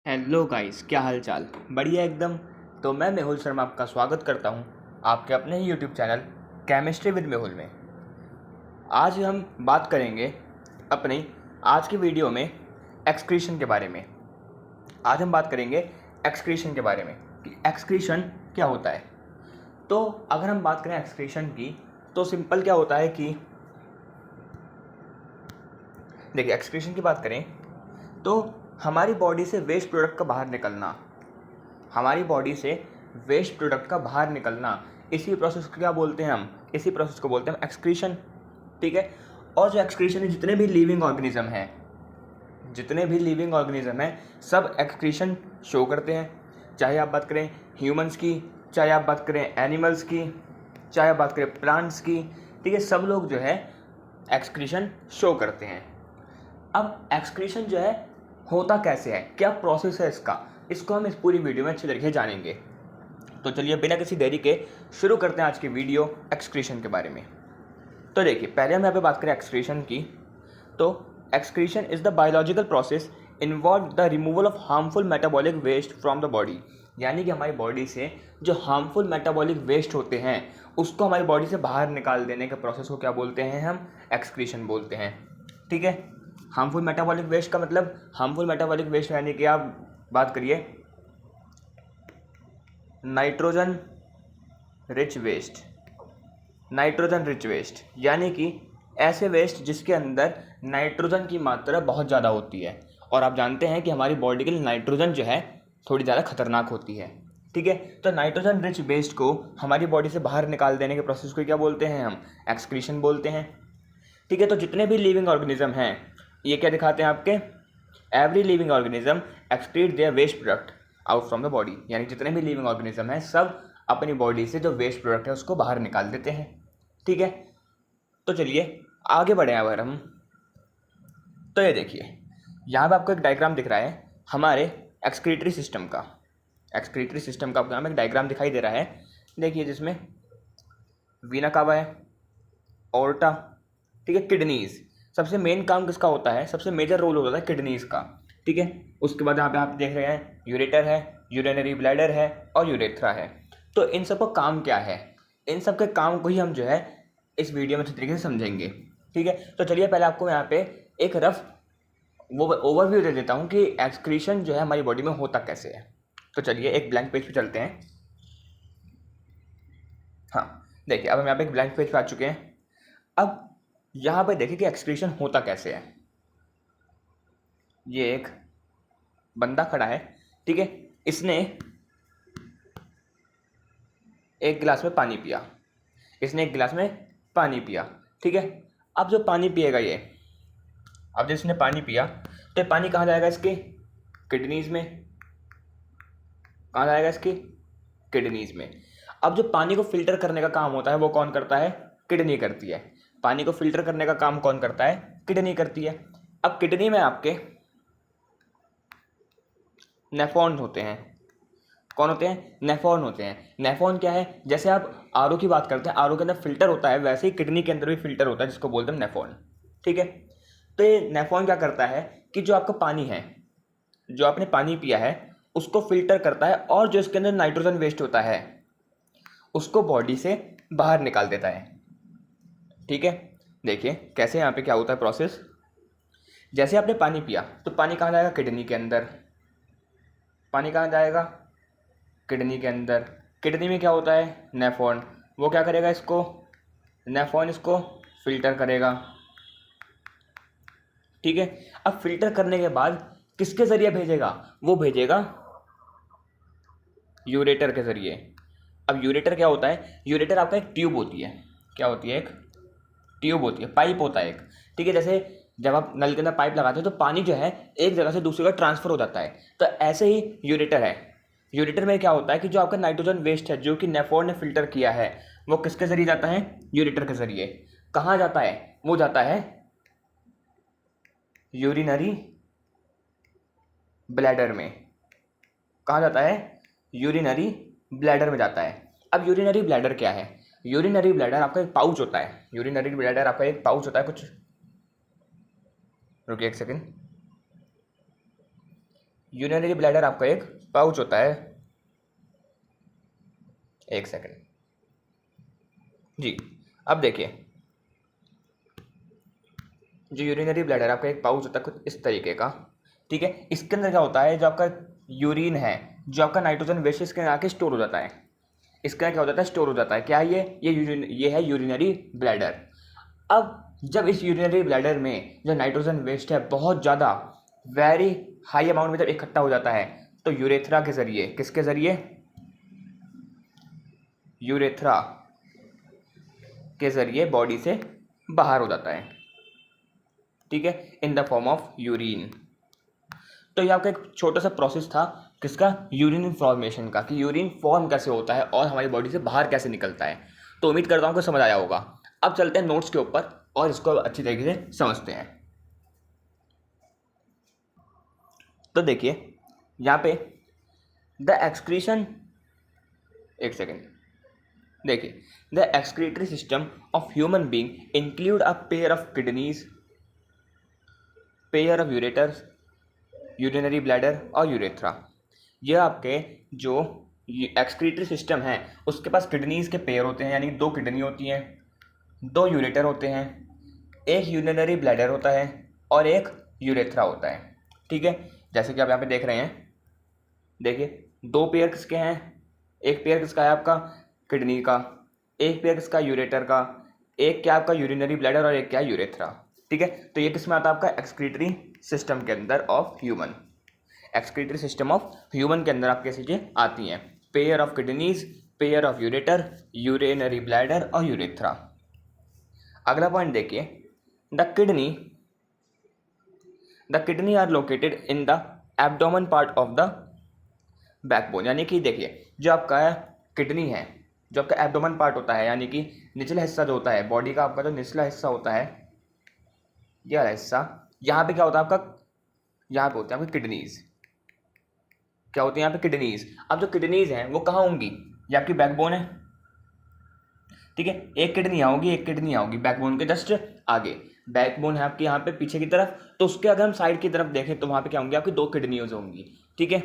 Hello guys, क्या हाल चाल। बढ़िया एकदम। तो मैं मेहुल शर्मा आपका स्वागत करता हूं आपके अपने ही YouTube channel chemistry with Mehul में। आज हम बात करेंगे अपनी आज की वीडियो में एक्सक्रीशन के बारे में। आज हम बात करेंगे एक्सक्रीशन के बारे में कि एक्सक्रीशन क्या होता है। तो अगर हम बात करें एक्सक्रीशन की तो सिंपल क्या होता है कि देखिए, एक्सक्रीशन की बात करें तो हमारी बॉडी से वेस्ट प्रोडक्ट का बाहर निकलना, हमारी बॉडी से वेस्ट प्रोडक्ट का बाहर निकलना, इसी प्रोसेस को क्या बोलते हैं हम, इसी प्रोसेस को बोलते हैं हम एक्सक्रीशन। ठीक है। और जो एक्सक्रीशन है, जितने भी लिविंग ऑर्गेनिज्म हैं, जितने भी लिविंग ऑर्गेनिज्म हैं, सब एक्सक्रीशन शो करते हैं। चाहे आप बात करें ह्यूमंस की, चाहे आप बात करें एनिमल्स की, चाहे आप बात करें प्लांट्स की। ठीक है, सब लोग जो है एक्सक्रीशन शो करते हैं। अब एक्सक्रीशन जो है होता कैसे है, क्या प्रोसेस है इसको हम इस पूरी वीडियो में अच्छे तरीके से जानेंगे। तो चलिए बिना किसी देरी के शुरू करते हैं आज की वीडियो एक्सक्रीशन के बारे में। तो देखिए, पहले हम यहाँ पे बात करें एक्सक्रीशन की, तो excretion is the biological process involve the removal of harmful metabolic waste from the body. यानी कि हमारी बॉडी से जो हार्मफुल मेटाबॉलिक वेस्ट होते हैं उसको हमारी बॉडी से बाहर निकाल देने के प्रोसेस को क्या बोलते हैं हम, एक्सक्रीशन बोलते हैं। ठीक है। हार्मफुल मेटाबॉलिक वेस्ट का मतलब, हार्मफुल मेटाबॉलिक वेस्ट यानी कि आप बात करिए nitrogen rich waste, nitrogen rich waste यानी कि ऐसे वेस्ट जिसके अंदर नाइट्रोजन की मात्रा बहुत ज़्यादा होती है। और आप जानते हैं कि हमारी बॉडी के लिए नाइट्रोजन जो है थोड़ी ज़्यादा खतरनाक होती है। ठीक है। तो नाइट्रोजन रिच वेस्ट को हमारी बॉडी से बाहर निकाल देने के प्रोसेस को क्या बोलते हैं हम, एक्सक्रीशन बोलते हैं। ठीक है। तो जितने भी लिविंग ऑर्गेनिज्म हैं, ये क्या दिखाते हैं आपके, every living organism excrete their waste product out from the body. यानी जितने भी लिविंग ऑर्गेनिज्म हैं सब अपनी बॉडी से जो वेस्ट प्रोडक्ट है उसको बाहर निकाल देते हैं। ठीक है। तो चलिए आगे बढ़े अगर हम, तो ये देखिए यहाँ पे आपको एक डायग्राम दिख रहा है हमारे एक्सक्रीटरी सिस्टम का। एक्सक्रीटरी सिस्टम का आपको यहाँ पे एक डायग्राम दिखाई दे रहा है, देखिए, जिसमें वीना कावा है, ओर्टा, ठीक है, किडनीज। सबसे मेन काम किसका होता है, सबसे मेजर रोल होता है किडनीज का। ठीक है। उसके बाद यहाँ पे आप देख रहे हैं यूरेटर है, यूरिनरी ब्लैडर है और यूरेथ्रा है। तो इन सबका काम क्या है, इन सब के काम को ही हम जो है इस वीडियो में अच्छे तरीके से समझेंगे। ठीक है। तो चलिए पहले आपको यहाँ पे एक रफ वो ओवरव्यू दे देता हूँ कि एक्सक्रीशन जो है हमारी बॉडी में होता कैसे है। तो चलिए एक ब्लैंक पेज पे चलते हैं। हाँ, देखिए अब हम यहाँ पे एक ब्लैंक पेज पे आ चुके हैं। अब यहाँ पे देखिए कि एक्सक्रीशन होता कैसे है। ये एक बंदा खड़ा है, ठीक है, इसने एक गिलास में पानी पिया, इसने एक गिलास में पानी पिया। ठीक है। अब जो पानी पिएगा ये, अब जब इसने पानी पिया तो ये पानी कहाँ जाएगा, इसके किडनीज में। कहाँ जाएगा, इसकी किडनीज में। अब जो पानी को फिल्टर करने का काम होता है वो कौन करता है, किडनी करती है। पानी को फिल्टर करने का काम कौन करता है, किडनी करती है। अब किडनी में आपके नेफ्रॉन होते हैं। कौन होते हैं, नेफ्रॉन होते हैं। नेफ्रॉन क्या है, जैसे आप आरओ की बात करते हैं, आरओ के अंदर फिल्टर होता है, वैसे ही किडनी के अंदर भी फिल्टर होता है जिसको बोलते हैं नेफ्रॉन। ठीक है। तो ये नेफ्रॉन क्या करता है कि जो आपका पानी है, जो आपने पानी पिया है उसको फिल्टर करता है और जो इसके अंदर नाइट्रोजन वेस्ट होता है उसको बॉडी से बाहर निकाल देता है। ठीक है। देखिए कैसे यहाँ पे क्या होता है प्रोसेस। जैसे आपने पानी पिया तो पानी कहाँ जाएगा, किडनी के अंदर। पानी कहाँ जाएगा, किडनी के अंदर। किडनी में क्या होता है, नेफ्रॉन, वो क्या करेगा, इसको नेफ्रॉन इसको फिल्टर करेगा। ठीक है। अब फिल्टर करने के बाद किसके जरिए भेजेगा, वो भेजेगा यूरेटर के जरिए। अब यूरेटर क्या होता है, यूरेटर आपका एक ट्यूब होती है। क्या होती है, एक ट्यूब होती है, पाइप होता है एक। ठीक है। जैसे जब आप नल के अंदर पाइप लगाते हो तो पानी जो है एक जगह से दूसरी जगह ट्रांसफर हो जाता है, तो ऐसे ही यूरेटर है। यूरेटर में क्या होता है कि जो आपका नाइट्रोजन वेस्ट है जो कि नेफ्रॉन ने फिल्टर किया है वो किसके जरिए जाता है, यूरेटर के जरिए। कहाँ जाता है, वो जाता है यूरिनरी ब्लैडर में। कहाँ जाता है, यूरिनरी ब्लैडर में जाता है। अब यूरिनरी ब्लैडर क्या है, यूरिनरी ब्लैडर आपका एक पाउच होता है। यूरिनरी ब्लैडर आपका एक पाउच होता है, कुछ रुकिए एक सेकेंड। यूरिनरी ब्लैडर आपका एक पाउच होता है, एक सेकंड जी। अब देखिए, जो यूरिनरी ब्लैडर आपका एक पाउच होता है कुछ इस तरीके का, ठीक है। इसके अंदर क्या होता है, जो आपका यूरिन है, जो आपका नाइट्रोजन वेस्ट, इसके अंदर आके स्टोर हो जाता है। इसका क्या हो जाता है, स्टोर हो जाता है। क्या ये है यूरिनरी ब्लैडर। अब जब इस यूरिनरी ब्लैडर में जो नाइट्रोजन वेस्ट है बहुत ज़्यादा वेरी हाई अमाउंट में जब इकट्ठा हो जाता है, तो यूरेथ्रा के जरिए, किसके जरिए, यूरेथ्रा के जरिए बॉडी से बाहर हो जाता है, ठीक है, in the form of urine. तो ये आपका एक छोटा सा प्रोसेस था, किसका, यूरिन फॉर्मेशन का, कि यूरिन फॉर्म कैसे होता है और हमारी बॉडी से बाहर कैसे निकलता है। तो उम्मीद करता हूँ कि समझ आया होगा। अब चलते हैं नोट्स के ऊपर और इसको अच्छी तरीके से समझते हैं। तो देखिए यहाँ पे द एक्सक्रीशन, एक सेकेंड, देखिए the excretory system of human being include a pair of kidneys, pair of ureters, urinary bladder और यूरेथ्रा। ये आपके जो एक्सक्रीटरी सिस्टम है उसके पास किडनीज के पेयर होते हैं, यानी 2 किडनी होती हैं, 2 यूरेटर होते हैं, एक यूरिनरी ब्लैडर होता है और एक यूरेथ्रा होता है, ठीक है। जैसे कि आप यहाँ पे देख रहे हैं, देखिए 2 पेयर किसके हैं, एक पेयर किसका है आपका, किडनी का, एक पेयर किसका, यूरेटर का, एक क्या आपका यूरिनरी ब्लैडर और एक क्या यूरेथ्रा, ठीक है। तो ये किस में आता है आपका, एक्सक्रीटरी सिस्टम के अंदर of human. Excretory system of human के अंदर आपकी चीज़ें आती हैं, pair of kidneys, pair of ureter, urinary bladder और यूरेथ्रा। अगला पॉइंट देखिए, the kidney are located in the abdomen part of the backbone. यानी कि देखिए जो आपका किडनी है, जो आपका एब्डोमेन पार्ट होता है, यानी कि निचला हिस्सा जो होता है बॉडी का, आपका जो निचला हिस्सा होता है, ये वाला हिस्सा, यहाँ पे क्या होता है आपका, यहाँ पे होते हैं आपकी किडनीज। क्या होती है यहाँ पे, किडनीज। अब जो किडनीज हैं वो कहाँ होंगी, ये आपकी बैकबोन है, ठीक है। एक किडनी यहाँ होगी, एक किडनी यहाँ होगी, बैकबोन के जस्ट आगे। बैकबोन है आपकी यहाँ पे पीछे की तरफ, तो उसके अगर हम साइड की तरफ देखें तो वहाँ पे क्या होंगी, आपकी 2 किडनीज होंगी, ठीक है।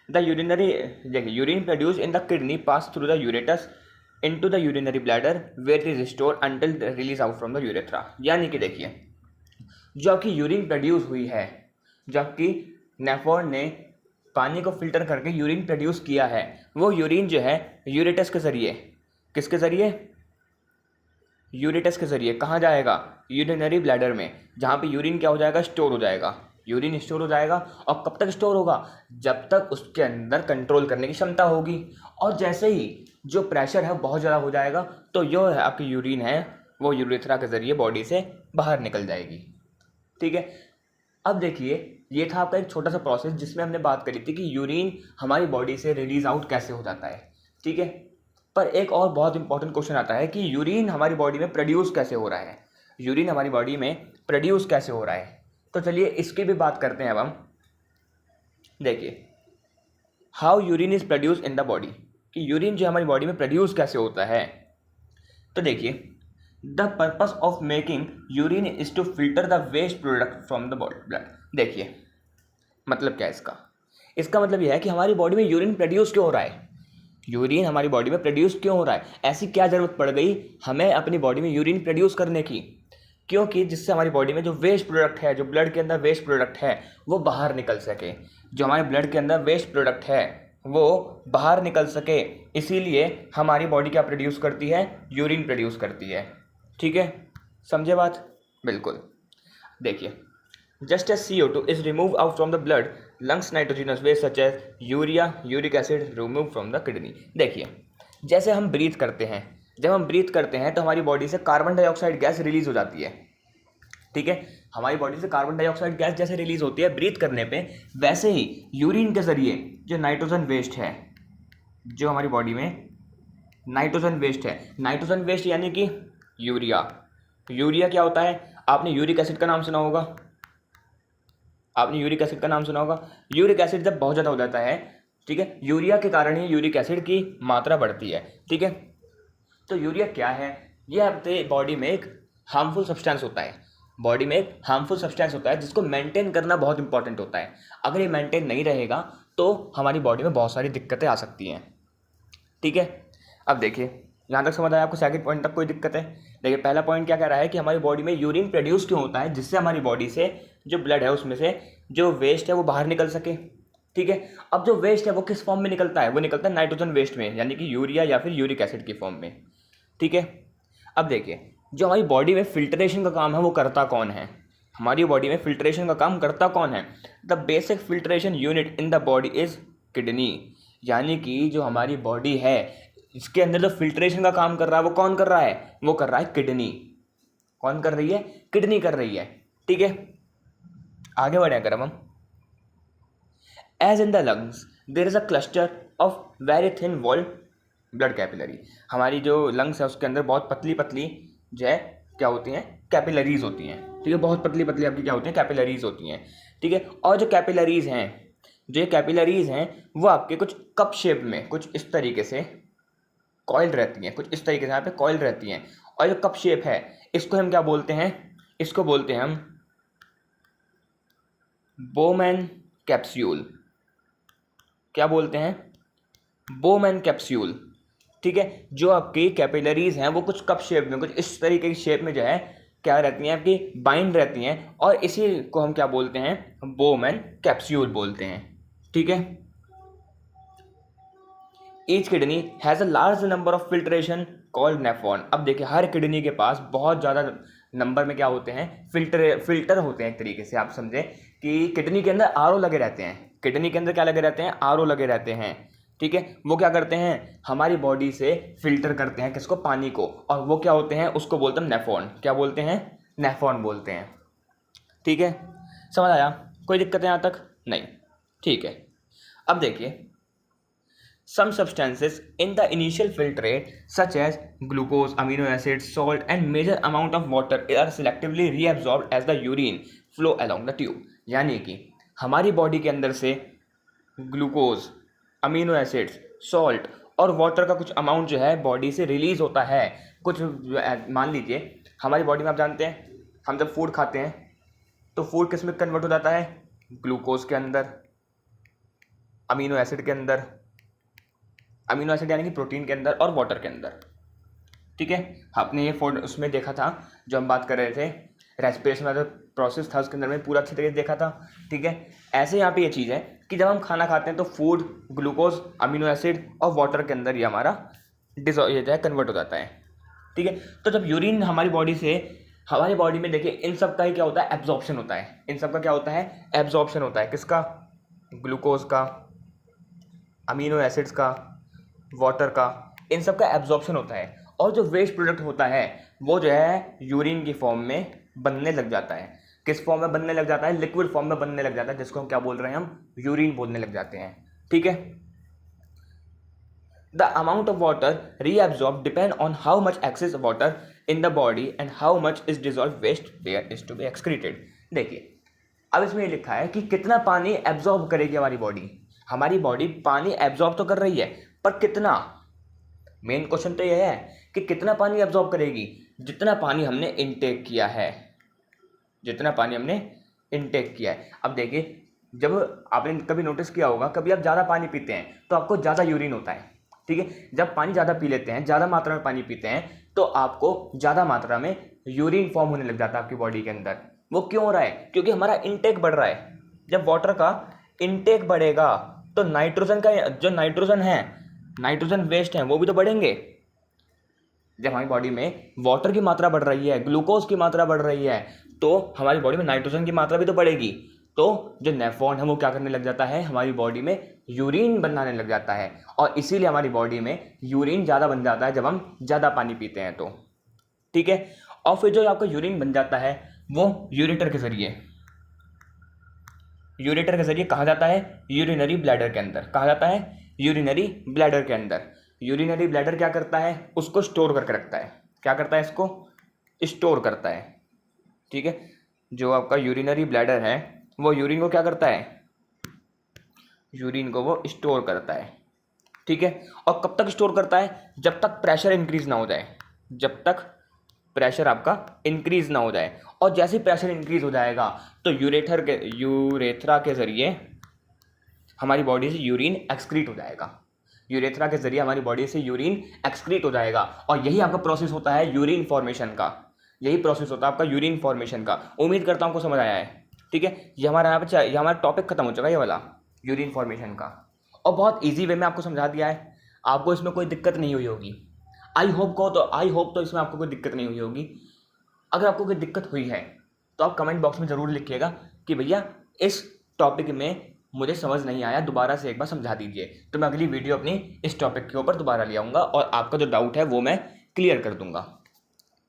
द यूरिनरी, देखिए urine produce in the kidney pass through the ureters into the urinary bladder where is store until release out from the urethra. यानी कि देखिए जो आपकी यूरिन प्रोड्यूस हुई है, जबकि नेफ्रॉन ने पानी को फिल्टर करके यूरिन प्रोड्यूस किया है, वो यूरिन जो है यूरेटस के जरिए, किसके जरिए, यूरेटस के जरिए कहाँ जाएगा, यूरिनरी ब्लैडर में, जहाँ पे यूरिन क्या हो जाएगा, स्टोर हो जाएगा। यूरिन स्टोर हो जाएगा और कब तक स्टोर होगा, जब तक उसके अंदर कंट्रोल करने की क्षमता होगी। और जैसे ही जो प्रेशर है बहुत ज़्यादा हो जाएगा, तो जो है आपकी यूरिन है वो यूरेथ्रा के जरिए बॉडी से बाहर निकल जाएगी, ठीक है। अब देखिए ये था आपका एक छोटा सा प्रोसेस जिसमें हमने बात करी थी कि यूरिन हमारी बॉडी से रिलीज आउट कैसे हो जाता है, ठीक है। पर एक और बहुत इंपॉर्टेंट क्वेश्चन आता है कि यूरिन हमारी बॉडी में प्रोड्यूस कैसे हो रहा है, यूरिन हमारी बॉडी में प्रोड्यूस कैसे हो रहा है। तो चलिए इसकी भी बात करते हैं अब हम। देखिए how urine is produce in the body, कि यूरिन जो हमारी बॉडी में प्रोड्यूस कैसे होता है। तो देखिए the purpose of making urine is to filter the waste product from the blood. देखिए मतलब क्या है इसका, इसका मतलब यह है कि हमारी बॉडी में यूरिन प्रोड्यूस क्यों हो रहा है, यूरिन हमारी बॉडी में प्रोड्यूस क्यों हो रहा है, ऐसी क्या ज़रूरत पड़ गई हमें अपनी बॉडी में यूरिन प्रोड्यूस करने की, क्योंकि जिससे हमारी बॉडी में जो वेस्ट प्रोडक्ट है, जो ब्लड के अंदर वेस्ट प्रोडक्ट है वो बाहर निकल सके, जो हमारे ब्लड के अंदर वेस्ट प्रोडक्ट है वो बाहर निकल सके। इसीलिए हमारी बॉडी क्या प्रोड्यूस करती है, यूरिन प्रोड्यूस करती है, ठीक है, समझे बात, बिल्कुल। देखिए just as CO2 is removed out from the blood, lungs nitrogenous waste such as urea, uric acid removed from the kidney। देखिए जैसे हम ब्रीथ करते हैं, जब हम ब्रीथ करते हैं तो हमारी बॉडी से कार्बन डाइऑक्साइड गैस रिलीज हो जाती है, ठीक है। हमारी बॉडी से कार्बन डाइऑक्साइड गैस जैसे रिलीज होती है ब्रीथ करने पे, वैसे ही यूरिन के जरिए जो नाइट्रोजन वेस्ट है, जो हमारी बॉडी में नाइट्रोजन वेस्ट है, नाइट्रोजन वेस्ट यानी कि यूरिया। यूरिया क्या होता है, आपने यूरिक एसिड का नाम सुना होगा, आपने यूरिक एसिड का नाम सुना होगा। यूरिक एसिड जब बहुत ज़्यादा हो जाता है, ठीक है, यूरिया के कारण ही यूरिक एसिड की मात्रा बढ़ती है, ठीक है। तो यूरिया क्या है, यह आपके बॉडी में एक हार्मफुल सब्सटेंस होता है, बॉडी में एक हार्मफुल सब्सटेंस होता है जिसको मेंटेन करना बहुत इंपॉर्टेंट होता है। अगर ये मेंटेन नहीं रहेगा तो हमारी बॉडी में बहुत सारी दिक्कतें आ सकती हैं। ठीक है, अब देखिए यहाँ तक समझ आया आपको? सेकंड पॉइंट तक कोई दिक्कत है? देखिए पहला पॉइंट क्या कह रहा है कि हमारी बॉडी में यूरिन प्रोड्यूस क्यों होता है, जिससे हमारी बॉडी से जो ब्लड है उसमें से जो वेस्ट है वो बाहर निकल सके। ठीक है, अब जो वेस्ट है वो किस फॉर्म में निकलता है? वो निकलता है नाइट्रोजन वेस्ट में, यानी कि यूरिया या फिर यूरिक एसिड की फॉर्म में। ठीक है, अब देखिए जो हमारी बॉडी में फिल्ट्रेशन का काम है वो करता कौन है? हमारी बॉडी में फिल्ट्रेशन का काम करता कौन है? The basic filtration unit in the body is kidney, यानी कि जो हमारी बॉडी है इसके अंदर जो फिल्ट्रेशन का काम कर रहा है वो कौन कर रहा है? वो कर रहा है किडनी। कौन कर रही है? किडनी कर रही है। ठीक है, आगे बढ़े अगर हम, as in the lungs there is a cluster of very thin walled blood capillary. हमारी जो लंग्स है उसके अंदर बहुत पतली पतली जो है क्या होती हैं? कैपिलरीज होती हैं। ठीक है, बहुत पतली पतली आपकी क्या होती हैं? कैपिलरीज होती हैं। ठीक है, और जो कैपिलरीज हैं, जो कैपिलरीज हैं वो आपके कुछ कप शेप में कुछ इस तरीके से कॉइल रहती हैं, कुछ इस तरीके से यहाँ पे कॉइल रहती हैं। और जो कप शेप है इसको हम क्या बोलते हैं? इसको बोलते हैं हम बोमैन कैप्सूल। क्या बोलते हैं? Bowman capsule. ठीक है, जो आपकी कैपिलरीज हैं वो कुछ कप शेप में, कुछ इस तरीके की शेप में जो है क्या रहती हैं? आपकी बाइंड रहती हैं, और इसी को हम क्या बोलते हैं? बोमैन कैप्सूल बोलते हैं। ठीक है, each kidney has a large number of filtration called nephron. अब देखिए हर किडनी के पास बहुत ज़्यादा नंबर में क्या होते हैं? फिल्टर होते हैं। एक तरीके से आप समझें कि किडनी के अंदर आरओ लगे रहते हैं। किडनी के अंदर क्या लगे रहते हैं? आरओ लगे रहते हैं। ठीक है, वो क्या करते हैं? हमारी बॉडी से फिल्टर करते हैं किसको? पानी को। और वो क्या होते हैं? उसको बोलते हैं नेफ्रॉन। क्या बोलते हैं? नेफ्रॉन बोलते हैं। ठीक है, समझ आया? कोई दिक्कत है यहाँ तक? नहीं। ठीक है, अब देखिए some substances in the initial filtrate such as glucose, amino acids, salt and major amount of water are selectively reabsorbed as the urine flow along the tube। यानी कि हमारी बॉडी के अंदर से ग्लूकोज, अमीनो एसिड्स, सॉल्ट और water का कुछ amount जो है बॉडी से रिलीज होता है। कुछ मान लीजिए हमारी बॉडी में आप जानते हैं हम जब फूड खाते हैं तो फूड किस में कन्वर्ट हो जाता है? ग्लूकोज के अंदर, अमीनो एसिड के अंदर, अमीनो एसिड यानी कि प्रोटीन के अंदर, और वाटर के अंदर। ठीक है, आपने ये उसमें देखा था जो हम बात कर रहे थे रेस्पिरेशन वाला प्रोसेस था, उसके अंदर में पूरा अच्छी तरीके से देखा था। ठीक है, ऐसे यहाँ पे ये चीज़ है कि जब हम खाना खाते हैं तो फूड, ग्लूकोज, अमीनो एसिड और वाटर के अंदर ये हमारा ये जो है कन्वर्ट हो जाता है। ठीक है, तो जब यूरिन हमारी बॉडी से, हमारी बॉडी में देखिए इन सब का ही क्या होता है? एब्जॉर्प्शन होता है। इन सब का क्या होता है? एब्जॉर्प्शन होता है। किसका? ग्लूकोज का, अमीनो एसिड्स का, वाटर का, इन सब का एब्जॉर्प्शन होता है। और जो वेस्ट प्रोडक्ट होता है वो जो है यूरिन की फॉर्म में बनने लग जाता है। किस फॉर्म में बनने लग जाता है? लिक्विड फॉर्म में बनने लग जाता है, जिसको हम क्या बोल रहे हैं? हम यूरिन बोलने लग जाते हैं। ठीक है, the amount of water reabsorb depend on how much excess water in the body and how much is dissolve waste there is to be excreted. देखिए अब इसमें ये लिखा है कि कितना पानी एब्जॉर्ब करेगी हमारी बॉडी। हमारी बॉडी पानी एब्जॉर्ब तो कर रही है, पर कितना? मेन क्वेश्चन तो यह है कि कितना पानी एब्जॉर्ब करेगी? जितना पानी हमने इनटेक किया है, जितना पानी हमने इनटेक किया है। अब देखिए जब आपने कभी नोटिस किया होगा, कभी आप ज़्यादा पानी पीते हैं तो आपको ज़्यादा यूरिन होता है। ठीक है, जब पानी ज़्यादा पी लेते हैं, ज़्यादा मात्रा में पानी पीते हैं, तो आपको ज़्यादा मात्रा में यूरिन फॉर्म होने लग जाता है आपकी बॉडी के अंदर। वो क्यों हो रहा है? क्योंकि हमारा इनटेक बढ़ रहा है। जब वाटर का इनटेक बढ़ेगा तो नाइट्रोजन का, जो नाइट्रोजन है, नाइट्रोजन वेस्ट हैं, वो भी तो बढ़ेंगे। जब हमारी बॉडी में वाटर की मात्रा बढ़ रही है, ग्लूकोज की मात्रा बढ़ रही है, तो हमारी बॉडी में नाइट्रोजन की मात्रा भी तो बढ़ेगी। तो जो नेफ्रॉन है वो क्या करने लग जाता है? हमारी बॉडी में यूरिन बनाने लग जाता है, और इसीलिए हमारी बॉडी में यूरिन ज़्यादा बन जाता है जब हम ज़्यादा पानी पीते हैं तो। ठीक है, और फिर जो आपका यूरिन बन जाता है वो यूरेटर के जरिए, यूरेटर के जरिए कहाँ जाता है? यूरिनरी ब्लैडर के अंदर। कहाँ जाता है? यूरिनरी ब्लैडर के अंदर। यूरिनरी ब्लैडर क्या करता है? उसको स्टोर करके रखता है। क्या करता है? इसको स्टोर करता है। ठीक है, जो आपका यूरिनरी ब्लैडर है वो यूरिन को क्या करता है? यूरिन को वो स्टोर करता है। ठीक है, और कब तक स्टोर करता है? जब तक प्रेशर इंक्रीज ना हो जाए। जब तक प्रेशर आपका इंक्रीज़ ना हो जाए। और जैसे ही प्रेशर इंक्रीज़ हो जाएगा तो यूरेथ्रा के ज़रिए हमारी बॉडी से यूरिन एक्सक्रीट हो जाएगा। यूरेथ्रा के ज़रिए हमारी बॉडी से यूरिन एक्सक्रीट हो जाएगा और यही आपका प्रोसेस होता है यूरिन फॉर्मेशन का। यही प्रोसेस होता है आपका यूरिन फॉर्मेशन का। उम्मीद करता हूँ आपको समझ आया है। ठीक है, ये हमारा टॉपिक खत्म हो चुका है, ये वाला यूरिन फॉर्मेशन का। और बहुत ईजी वे में आपको समझा दिया है, आपको इसमें कोई दिक्कत नहीं हुई होगी। आई होप तो इसमें आपको कोई दिक्कत नहीं हुई होगी। अगर आपको कोई दिक्कत हुई है तो आप कमेंट बॉक्स में ज़रूर लिखिएगा कि भैया इस टॉपिक में मुझे समझ नहीं आया, दोबारा से एक बार समझा दीजिए। तो मैं अगली वीडियो अपनी इस टॉपिक के ऊपर दोबारा ले आऊँगा और आपका जो डाउट है वो मैं क्लियर कर दूँगा।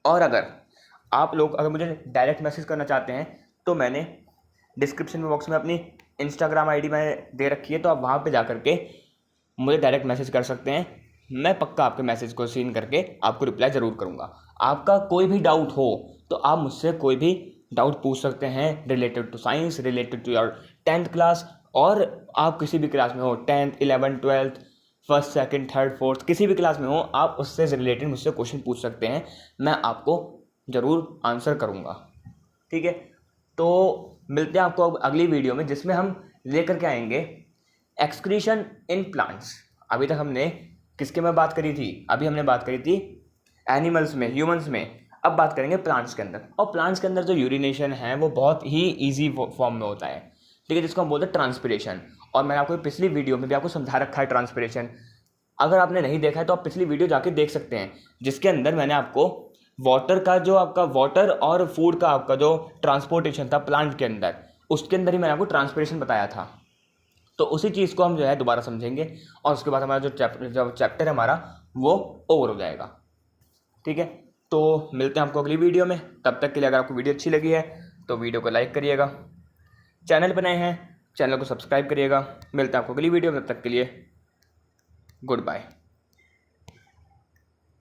और अगर मुझे डायरेक्ट मैसेज करना चाहते हैं तो मैंने डिस्क्रिप्शन बॉक्स में अपनी इंस्टाग्राम आईडी मैंने दे रखी है, तो आप वहाँ पे जा करके मुझे डायरेक्ट मैसेज कर सकते हैं। मैं पक्का आपके मैसेज को सीन करके आपको रिप्लाई ज़रूर करूँगा। आपका कोई भी डाउट हो तो आप मुझसे कोई भी डाउट पूछ सकते हैं related to science, related to your 10th class, और आप किसी भी क्लास में हो, 10th, 11th, 12th, first, second, third, fourth, किसी भी क्लास में हो, आप उससे रिलेटेड मुझसे क्वेश्चन पूछ सकते हैं। मैं आपको ज़रूर आंसर करूँगा। ठीक है, तो मिलते हैं आपको अगली वीडियो में, जिसमें हम लेकर के आएंगे एक्सक्रीशन इन प्लांट्स। अभी तक हमने किसके में बात करी थी? अभी हमने बात करी थी एनिमल्स में, ह्यूमंस में। अब बात करेंगे प्लांट्स के अंदर। और प्लांट्स के अंदर जो यूरिनेशन है वो बहुत ही ईजी फॉर्म में होता है। ठीक है, जिसको हम बोलते हैं ट्रांसपिरेशन। और मैंने आपको पिछली वीडियो में भी आपको समझा रखा है ट्रांसपिरेशन। अगर आपने नहीं देखा है तो आप पिछली वीडियो जाके देख सकते हैं, जिसके अंदर मैंने आपको वाटर और फूड का आपका जो ट्रांसपोर्टेशन था प्लांट के अंदर, उसके अंदर ही मैंने आपको ट्रांसपिरेशन बताया था। तो उसी चीज़ को हम जो है दोबारा समझेंगे और उसके बाद हमारा जो चैप्टर है हमारा वो ओवर हो जाएगा। ठीक है, तो मिलते हैं आपको अगली वीडियो में। तब तक के लिए अगर आपको वीडियो अच्छी लगी है तो वीडियो को लाइक करिएगा, चैनल पर नए हैं चैनल को सब्सक्राइब करिएगा। मिलते हैं आपको अगली वीडियो में, तब तक के लिए गुड बाय।